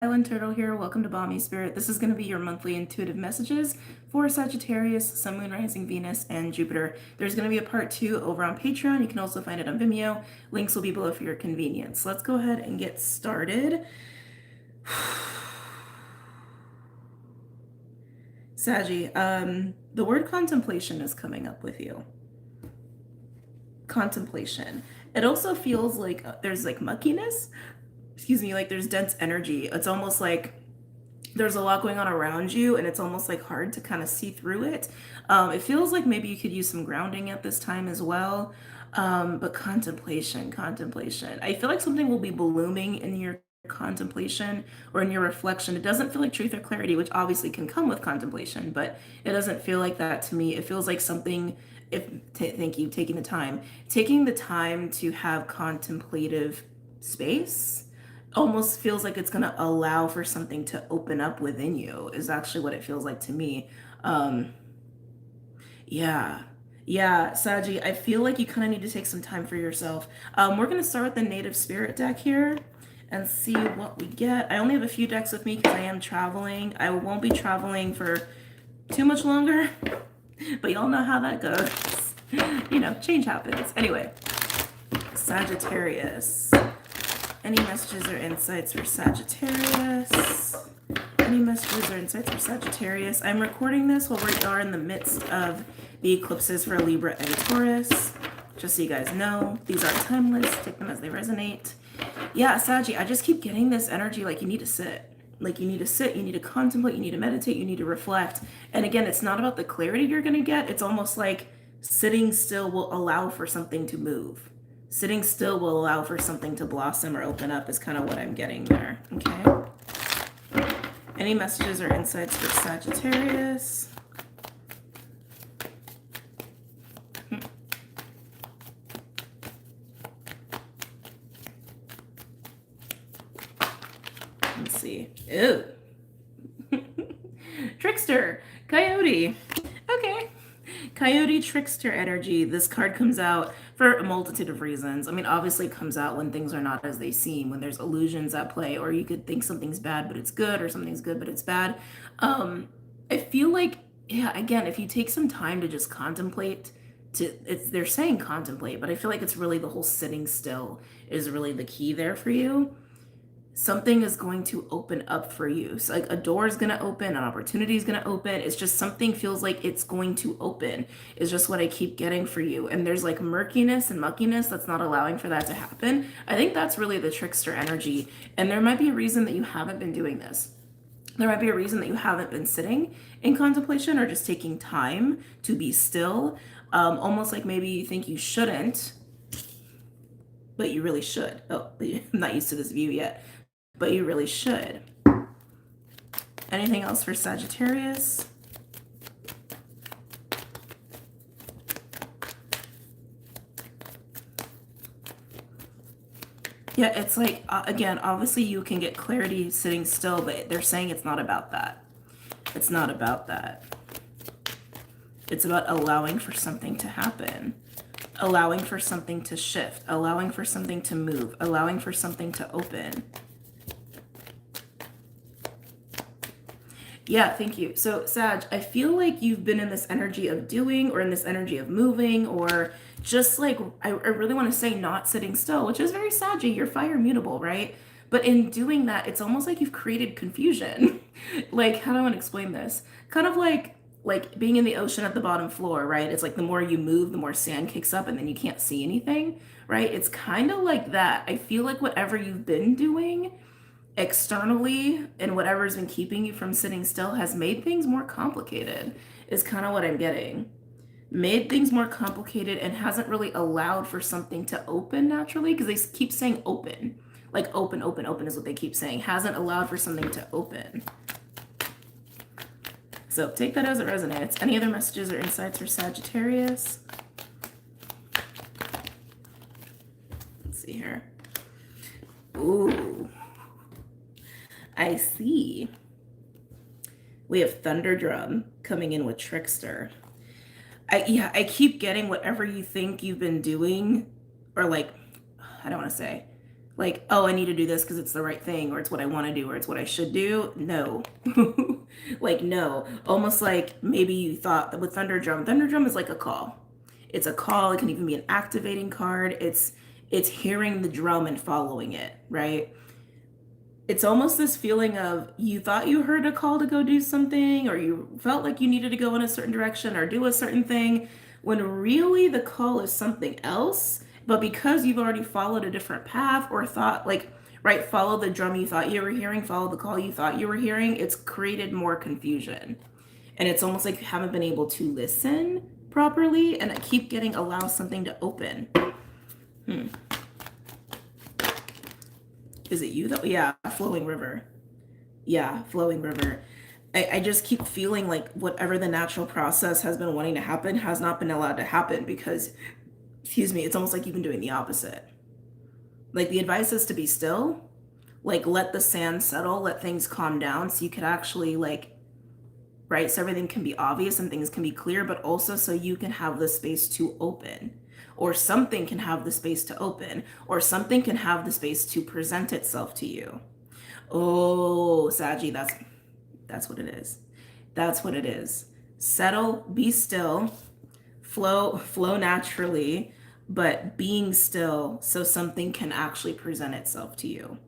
Island Turtle here. Welcome to BOMISpirit. This is going to be your monthly intuitive messages for Sagittarius, Sun, Moon, Rising, Venus, and Jupiter. There's going to be a part 2 over on Patreon. You can also find it on Vimeo. Links will be below for your convenience. Let's go ahead and get started. Saggy, the word contemplation is coming up with you. Contemplation. It also feels like there's like muckiness. Excuse me, like there's dense energy. It's almost like there's a lot going on around you and it's almost like hard to kind of see through it. It feels like maybe you could use some grounding at this time as well. But contemplation. I feel like something will be blooming in your contemplation or in your reflection. It doesn't feel like truth or clarity, which obviously can come with contemplation, but it doesn't feel like that to me. It feels like something, thank you, taking the time to have contemplative space almost feels like it's going to allow for something to open up within you is actually what it feels like to me. um yeah, Saji, I feel like you kind of need to take some time for yourself. We're going to start with the native spirit deck here and see what we get. I only have a few decks with me because I am traveling. I won't be traveling for too much longer, but y'all know how that goes. You know, change happens. Anyway, Sagittarius. Any messages or insights for Sagittarius? Any messages or insights for Sagittarius? I'm recording this while we are in the midst of the eclipses for Libra and Taurus. Just so you guys know, these are timeless. Take them as they resonate. Yeah, Saggy, I just keep getting this energy like you need to sit. Like you need to sit, you need to contemplate, you need to meditate, you need to reflect. And again, it's not about the clarity you're going to get. It's almost like sitting still will allow for something to move. Sitting still will allow for something to blossom or open up is kind of what I'm getting there. Okay. Any messages or insights for Sagittarius? Let's see. Ew. Trickster. Coyote. Okay. Coyote, Trickster energy. This card comes out for a multitude of reasons. I mean, obviously it comes out when things are not as they seem, when there's illusions at play, or you could think something's bad but it's good, or something's good but it's bad. I feel like, yeah, again, if you take some time to just contemplate, they're saying contemplate, but I feel like it's really the whole sitting still is really the key there for you. Something is going to open up for you. So like a door is going to open, an opportunity is going to open. It's just something feels like it's going to open is just what I keep getting for you. And there's like murkiness and muckiness that's not allowing for that to happen. I think that's really the trickster energy. And there might be a reason that you haven't been doing this. There might be a reason that you haven't been sitting in contemplation or just taking time to be still. Almost like maybe you think you shouldn't, but you really should. Oh, I'm not used to this view yet. But you really should. Anything else for Sagittarius? Yeah, it's like, again, obviously you can get clarity sitting still, but they're saying it's not about that. It's not about that. It's about allowing for something to happen, allowing for something to shift, allowing for something to move, allowing for something to open. Yeah, thank you. So, Sag, I feel like you've been in this energy of doing or in this energy of moving or just like, I really want to say not sitting still, which is very Saggy. You're fire mutable, right? But in doing that, it's almost like you've created confusion. Like, how do I want to explain this? Kind of like being in the ocean at the bottom floor, right? It's like the more you move, the more sand kicks up and then you can't see anything, right? It's kind of like that. I feel like whatever you've been doing externally and whatever's been keeping you from sitting still has made things more complicated is kind of what I'm getting. Made things more complicated and hasn't really allowed for something to open naturally because they keep saying open. Like open is what they keep saying. Hasn't allowed for something to open. So take that as it resonates. Any other messages or insights for Sagittarius? Let's see here. Ooh. I see. We have Thunder Drum coming in with Trickster. I keep getting whatever you think you've been doing, or like, I don't want to say, Like, oh, I need to do this because it's the right thing, or it's what I want to do, or it's what I should do. No. Like, no. Almost like maybe you thought that with Thunderdrum is like a call. It's a call. It can even be an activating card. It's hearing the drum and following it, right? It's almost this feeling of you thought you heard a call to go do something, or you felt like you needed to go in a certain direction or do a certain thing, when really the call is something else. But because you've already followed a different path or thought, like, right, follow the drum you thought you were hearing, follow the call you thought you were hearing, it's created more confusion. And it's almost like you haven't been able to listen properly and keep getting allow something to open. Is it you though? Yeah, flowing river. Yeah, flowing river. I just keep feeling like whatever the natural process has been wanting to happen has not been allowed to happen because, excuse me, it's almost like you've been doing the opposite. Like the advice is to be still, like let the sand settle, let things calm down so you could actually like, right? So everything can be obvious and things can be clear, but also so you can have the space to open, or something can have the space to open, or something can have the space to present itself to you. Oh, Saggy, that's what it is. That's what it is. Settle, be still, flow naturally, but being still so something can actually present itself to you.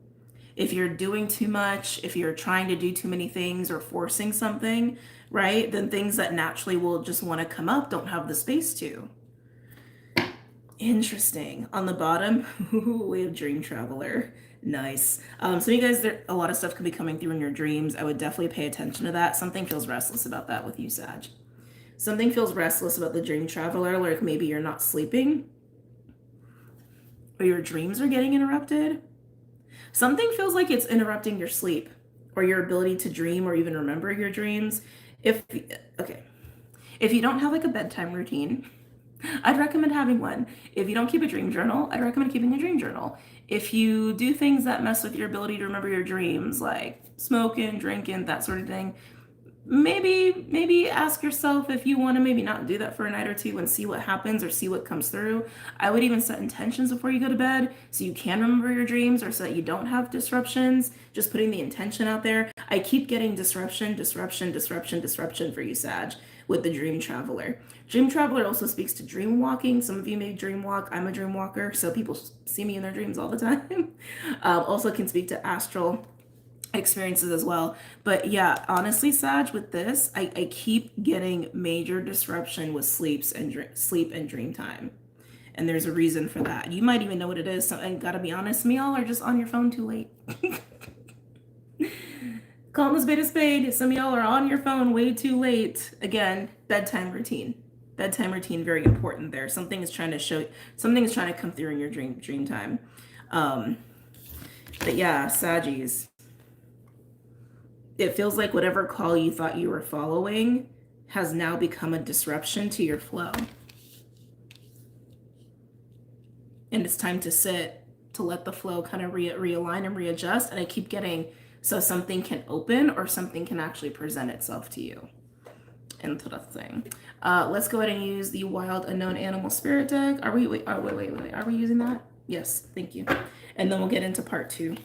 If you're doing too much, if you're trying to do too many things or forcing something, right, then things that naturally will just want to come up don't have the space to. Interesting. On the bottom, we have Dream Traveler. Nice. So you guys, a lot of stuff could be coming through in your dreams. I would definitely pay attention to that. Something feels restless about that with you, Sag. Something feels restless about the Dream Traveler, like maybe you're not sleeping, or your dreams are getting interrupted. Something feels like it's interrupting your sleep or your ability to dream or even remember your dreams. If you don't have like a bedtime routine, I'd recommend having one. If you don't keep a dream journal, I'd recommend keeping a dream journal. If you do things that mess with your ability to remember your dreams, like smoking, drinking, that sort of thing, maybe ask yourself if you want to maybe not do that for a night or two and see what happens or see what comes through. I would even set intentions before you go to bed so you can remember your dreams or so that you don't have disruptions. Just putting the intention out there. I keep getting disruption for you, Sag, with the Dream Traveler. Dream Traveler also speaks to dream walking. Some of you may dream walk. I'm a dream walker, so people see me in their dreams all the time. Also can speak to astral experiences as well. But yeah, honestly, Sag, with this, I keep getting major disruption with sleep and dream time. And there's a reason for that. You might even know what it is. So I gotta be honest, some of y'all are just on your phone too late. Call this beta spade. Some of y'all are on your phone way too late. Again, bedtime routine. Bedtime routine, very important there. Something is trying to come through in your dream time. But yeah, Saggies. It feels like whatever call you thought you were following has now become a disruption to your flow. And it's time to sit, to let the flow kind of realign and readjust. And I keep getting, so something can open or something can actually present itself to you. Into the thing. Let's go ahead and use the Wild Unknown Animal Spirit deck. Are we, wait, are we using that? Yes, thank you. And then we'll get into part 2.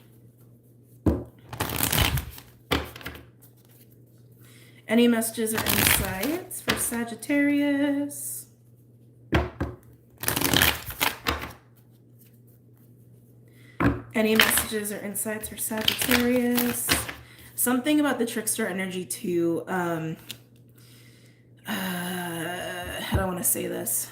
Any messages or insights for Sagittarius? Any messages or insights for Sagittarius? Something about the Trickster energy too. How do I want to say this?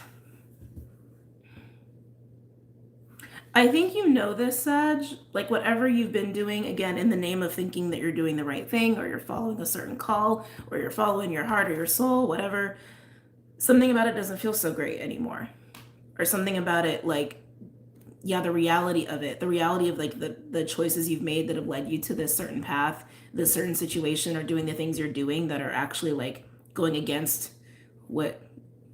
I think you know this, Sag, like whatever you've been doing, again, in the name of thinking that you're doing the right thing, or you're following a certain call, or you're following your heart or your soul, whatever, something about it doesn't feel so great anymore. Or something about it, like, yeah, the reality of it, the reality of like the choices you've made that have led you to this certain path, this certain situation, or doing the things you're doing that are actually like going against what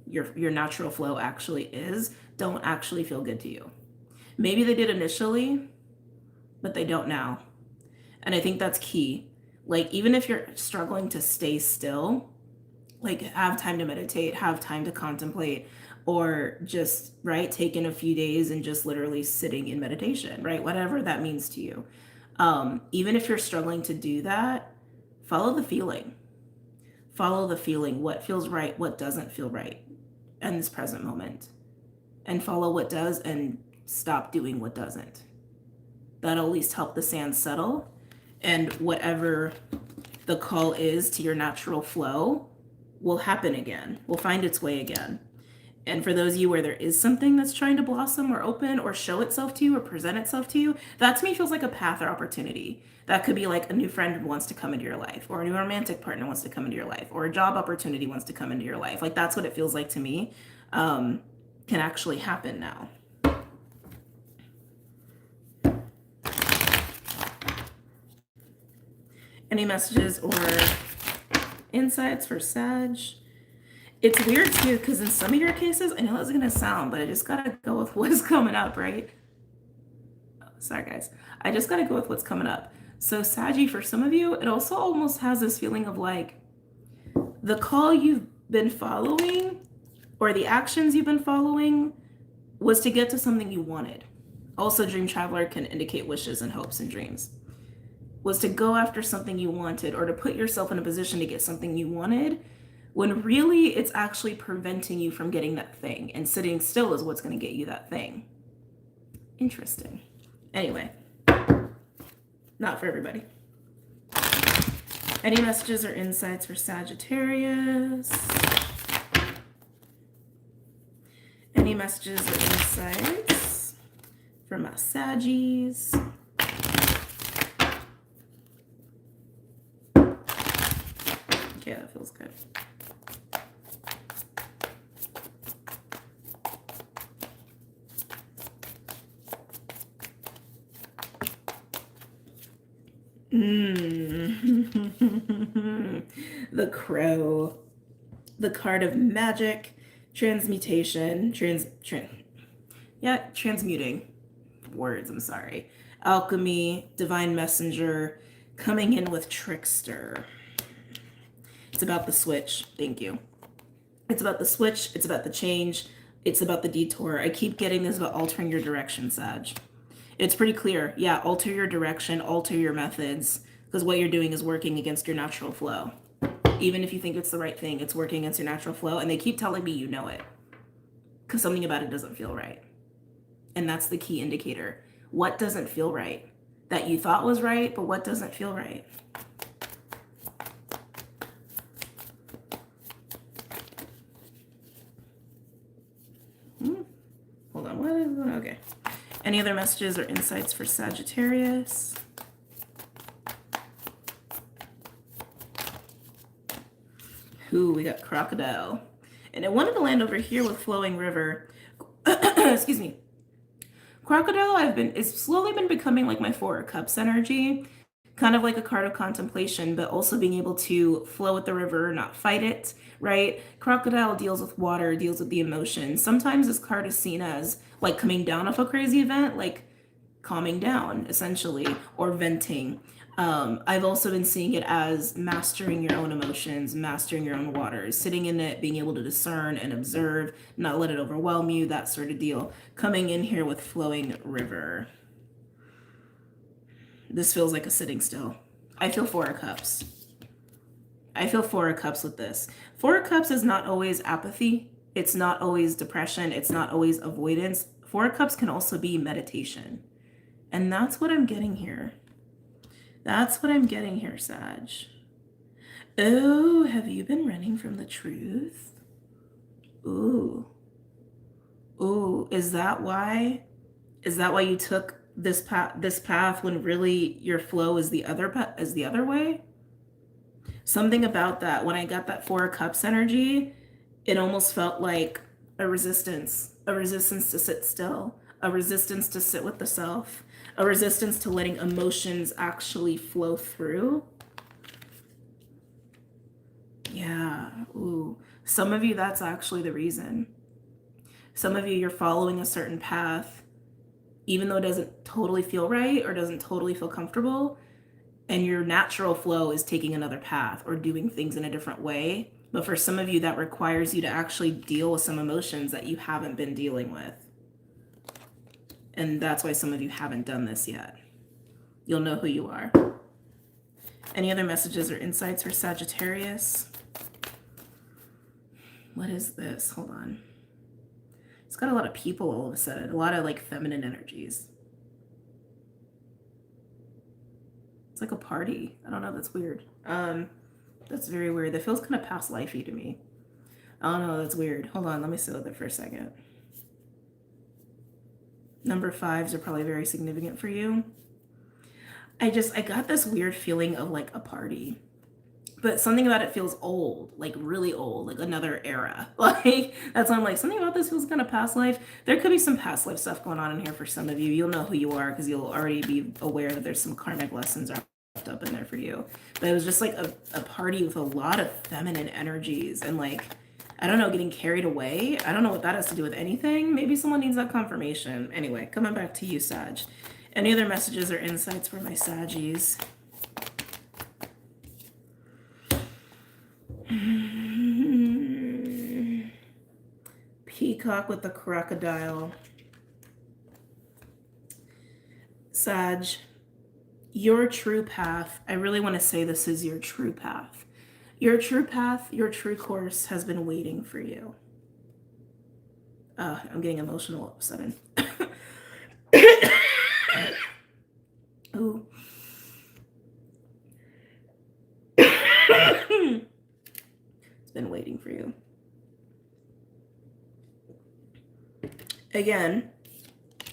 your natural flow actually is, don't actually feel good to you. Maybe they did initially, but they don't now. And I think that's key. Like, even if you're struggling to stay still, like have time to meditate, have time to contemplate, or just, right, taking a few days and just literally sitting in meditation, right? Whatever that means to you. Even if you're struggling to do that, follow the feeling. Follow the feeling. What feels right? What doesn't feel right in this present moment? And follow what does and stop doing what doesn't. That'll at least help the sand settle. And whatever the call is to your natural flow will happen again, will find its way again. And for those of you where there is something that's trying to blossom or open or show itself to you or present itself to you, that to me feels like a path or opportunity. That could be like a new friend wants to come into your life, or a new romantic partner wants to come into your life, or a job opportunity wants to come into your life. Like that's what it feels like to me. Can actually happen now. Any messages or insights for Sag? It's weird too, because in some of your cases, I know that's gonna sound, but I just gotta go with what's coming up, right? Oh, sorry guys. I just gotta go with what's coming up. So Saggy, for some of you, it also almost has this feeling of like the call you've been following or the actions you've been following was to get to something you wanted. Also, Dream Traveler can indicate wishes and hopes and dreams. Was to go after something you wanted or to put yourself in a position to get something you wanted, when really it's actually preventing you from getting that thing, and sitting still is what's going to get you that thing. Interesting. Anyway, not for everybody. Any messages or insights for Sagittarius? Any messages or insights for my Saggies? Okay, that feels good. The Crow. The card of magic, transmutation, transmuting words, I'm sorry. Alchemy, divine messenger, coming in with Trickster. It's about the switch. Thank you. It's about the switch. It's about the change. It's about the detour. I keep getting this about altering your direction, Sag. It's pretty clear. Yeah, alter your direction, alter your methods, because what you're doing is working against your natural flow. Even if you think it's the right thing, it's working against your natural flow. And they keep telling me you know it, because something about it doesn't feel right. And that's the key indicator. What doesn't feel right? That you thought was right, but what doesn't feel right? Hold on, what is it? Okay. Any other messages or insights for Sagittarius? Ooh, we got Crocodile. And I wanted to land over here with Flowing River. Excuse me. Crocodile is slowly been becoming like my Four of Cups energy. Kind of like a card of contemplation, but also being able to flow with the river, not fight it, right? Crocodile deals with water, deals with the emotions. Sometimes this card is seen as like coming down off a crazy event, like calming down, essentially, or venting. I've also been seeing it as mastering your own emotions, mastering your own waters, sitting in it, being able to discern and observe, not let it overwhelm you, that sort of deal. Coming in here with Flowing River. This feels like a sitting still. I feel Four of Cups. I feel Four of Cups with this. Four of Cups is not always apathy. It's not always depression. It's not always avoidance. Four of Cups can also be meditation. And that's what I'm getting here. That's what I'm getting here, Sag. Oh, have you been running from the truth? Ooh. Ooh, is that why? Is that why you took this path when really your flow is the other way? Something about that, when I got that Four of Cups energy, it almost felt like a resistance to sit still, a resistance to sit with the self, a resistance to letting emotions actually flow through. Yeah, ooh. Some of you, that's actually the reason. Some of you, you're following a certain path, even though it doesn't totally feel right or doesn't totally feel comfortable, and your natural flow is taking another path or doing things in a different way, But for some of you, that requires you to actually deal with some emotions that you haven't been dealing with. And that's why some of you haven't done this yet. You'll know who you are. Any other messages or insights for Sagittarius? What is this? Hold on. It's got a lot of people all of a sudden. A lot of like feminine energies. It's like a party. I don't know. That's weird. That's very weird. That feels kind of past lifey to me. I don't know. That's weird. Hold on. Let me sit with it for a second. Number 5s are probably very significant for you. I got this weird feeling of like a party, but something about it feels old, like really old, like another era. Like that's why I'm like, something about this feels kind of past life. There could be some past life stuff going on in here for some of you. You'll know who you are because you'll already be aware that there's some karmic lessons wrapped up in there for you. But it was just like a party with a lot of feminine energies and like, I don't know, getting carried away. I don't know what that has to do with anything. Maybe someone needs that confirmation. Anyway, coming back to you, Sag. Any other messages or insights for my Saggies? Peacock with the crocodile. Sag, your true path, I really want to say this is your true path. Your true path, your true course has been waiting for you. I'm getting emotional all of a sudden. Ooh. It's been waiting for you. Again,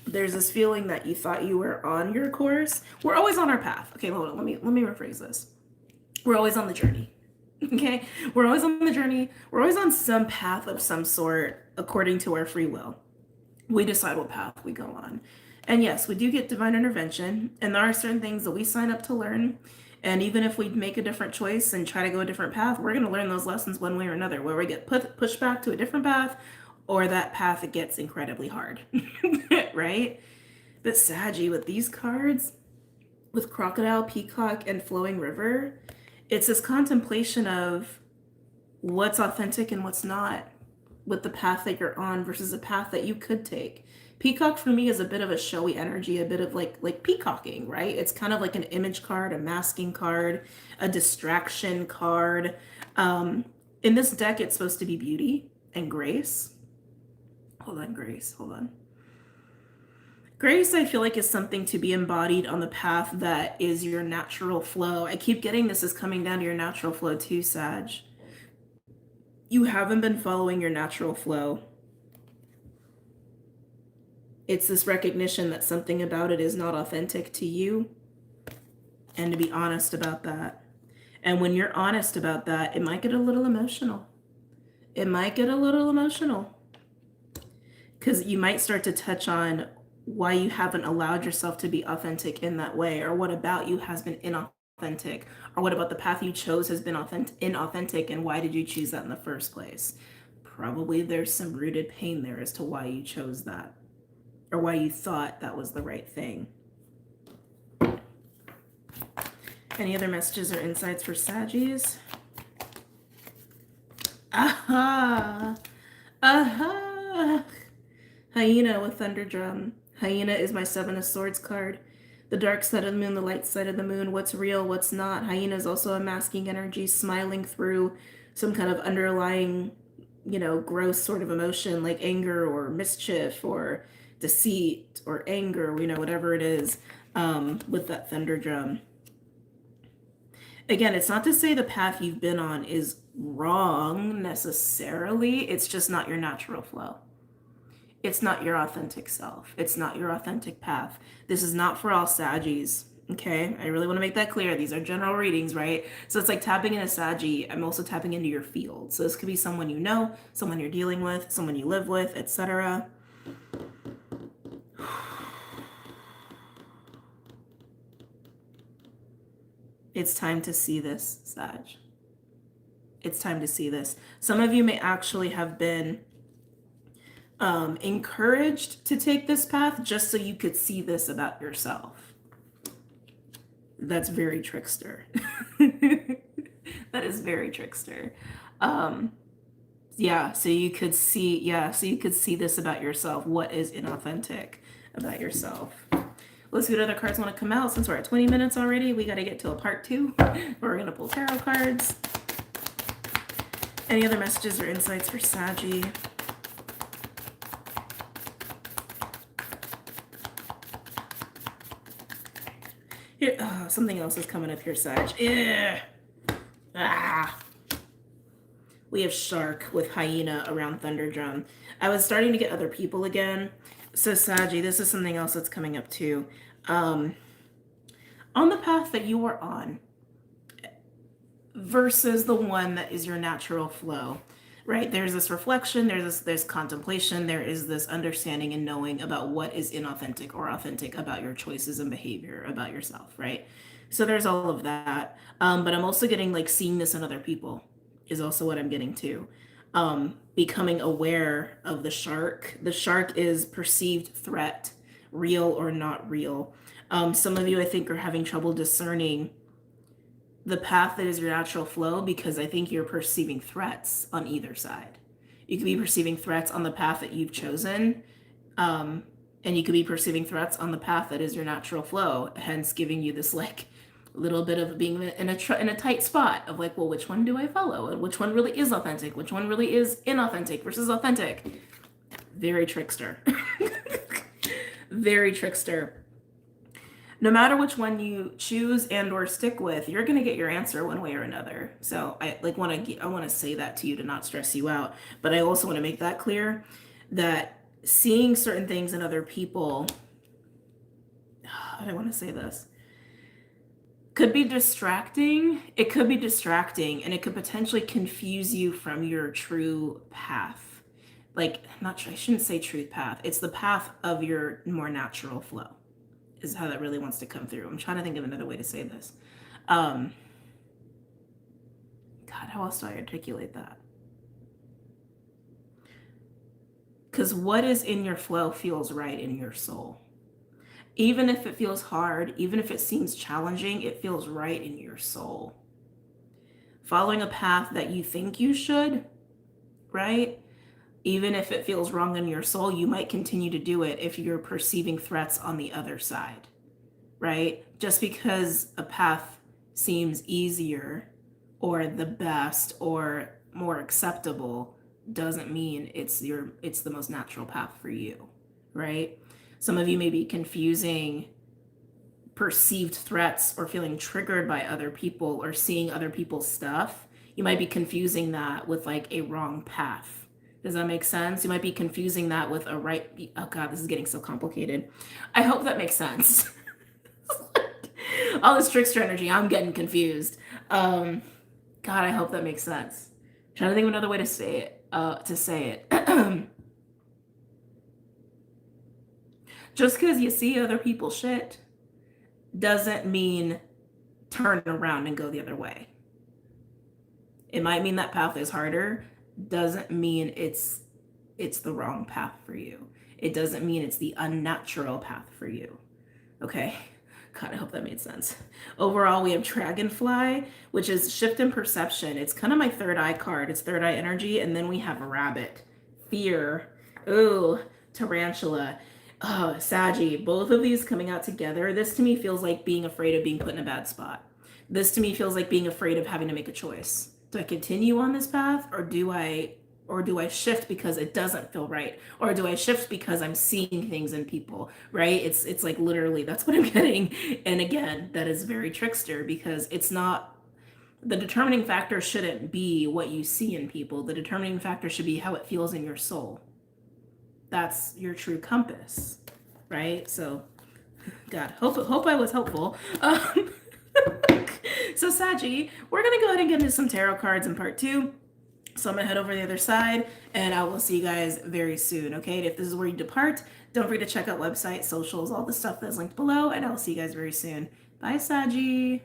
there's this feeling that you thought you were on your course. We're always on our path. Okay, hold on. Let me rephrase this. We're always on the journey. Okay? We're always on the journey. We're always on some path of some sort according to our free will. We decide what path we go on. And yes, we do get divine intervention, and there are certain things that we sign up to learn. And even if we make a different choice and try to go a different path, we're going to learn those lessons one way or another, where we get pushed back to a different path, or that path it gets incredibly hard, right? But Saggy, with these cards, with Crocodile, Peacock, and Flowing River, it's this contemplation of what's authentic and what's not with the path that you're on versus a path that you could take. Peacock for me is a bit of a showy energy, a bit of like peacocking, right? It's kind of like an image card, a masking card, a distraction card. In this deck, it's supposed to be beauty and grace. Hold on, grace, hold on. Grace, I feel like, is something to be embodied on the path that is your natural flow. I keep getting this is coming down to your natural flow too, Sag. You haven't been following your natural flow. It's this recognition that something about it is not authentic to you, and to be honest about that. And when you're honest about that, it might get a little emotional. It might get a little emotional because you might start to touch on why you haven't allowed yourself to be authentic in that way, or what about you has been inauthentic, or what about the path you chose has been inauthentic, and why did you choose that in the first place? Probably there's some rooted pain there as to why you chose that, or why you thought that was the right thing. Any other messages or insights for Saggies? Aha! Aha! Hyena with Thunder Drum. Hyena is my 7 of Swords card. The dark side of the moon, the light side of the moon, what's real, what's not. Hyena is also a masking energy, smiling through some kind of underlying, gross sort of emotion like anger or mischief or deceit or anger, whatever it is, with that Thunder Drum. Again, it's not to say the path you've been on is wrong necessarily. It's just not your natural flow. It's not your authentic self. It's not your authentic path. This is not for all Saggies, okay? I really want to make that clear. These are general readings, right? So it's like tapping into Saggy. I'm also tapping into your field. So this could be someone you know, someone you're dealing with, someone you live with, etc. It's time to see this, Sag. It's time to see this. Some of you may actually have been encouraged to take this path just so you could see this about yourself. That's very Trickster. That is very Trickster. Um, yeah, so you could see, this about yourself. What is inauthentic about yourself? Let's see what other cards want to come out. Since we're at 20 minutes already, we got to get to a part 2 where we're going to pull tarot cards. Any other messages or insights for Saggy? Here, something else is coming up here, Sag. Yeah. We have shark with hyena around thunderdrum. I was starting to get other people again. So Saggy, this is something else that's coming up too. On the path that you are on versus the one that is your natural flow, right? There's this reflection, there's contemplation, there is this understanding and knowing about what is inauthentic or authentic about your choices and behavior about yourself, right? So there's all of that. But I'm also getting like seeing this in other people is also what I'm getting to. Becoming aware of the shark. The shark is perceived threat, real or not real. Some of you, I think, are having trouble discerning the path that is your natural flow because I think you're perceiving threats on either side. You could be perceiving threats on the path that you've chosen, and you could be perceiving threats on the path that is your natural flow, hence giving you this like little bit of being in a tight spot of like, well, which one do I follow? And which one really is authentic? Which one really is inauthentic versus authentic? Very trickster. Very trickster. No matter which one you choose and or stick with, you're going to get your answer one way or another. So I want to say that to you to not stress you out. But I also want to make that clear that seeing certain things in other people, how do I want to say this? Could be distracting. It could be distracting and it could potentially confuse you from your true path. Like, I shouldn't say truth path. It's the path of your more natural flow is how that really wants to come through. I'm trying to think of another way to say this. God, how else do I articulate that? Because what is in your flow feels right in your soul. Even if it feels hard, even if it seems challenging, it feels right in your soul. Following a path that you think you should, right? Even if it feels wrong in your soul, you might continue to do it if you're perceiving threats on the other side, right? Just because a path seems easier or the best or more acceptable doesn't mean it's the most natural path for you, right? Some of you may be confusing perceived threats or feeling triggered by other people or seeing other people's stuff. You might be confusing that with like a wrong path. Does that make sense? You might be confusing that with a right. Oh God, this is getting so complicated. I hope that makes sense. All this trickster energy, I'm getting confused. God, I hope that makes sense. I'm trying to think of another way to say it. Just because you see other people's shit doesn't mean turn around and go the other way. It might mean that path is harder. Doesn't mean it's the wrong path for you. It doesn't mean it's the unnatural path for you. Okay. God, I hope that made sense. Overall, we have Dragonfly, which is shift in perception. It's kind of my third eye card. It's third eye energy. And then we have a rabbit. Fear. Ooh, tarantula. Oh, Saggy. Both of these coming out together. This to me feels like being afraid of being put in a bad spot. This to me feels like being afraid of having to make a choice. Do I continue on this path or do I shift because it doesn't feel right? Or do I shift because I'm seeing things in people, right? It's like literally that's what I'm getting. And again, that is very trickster because it's not the determining factor shouldn't be what you see in people. The determining factor should be how it feels in your soul. That's your true compass, right? So God, hope I was helpful. So Saggy, we're gonna go ahead and get into some tarot cards in part 2. So I'm gonna head over to the other side and I will see you guys very soon, okay? And if this is where you depart, don't forget to check out website, socials, all the stuff that's linked below, and I'll see you guys very soon. Bye, Saggy.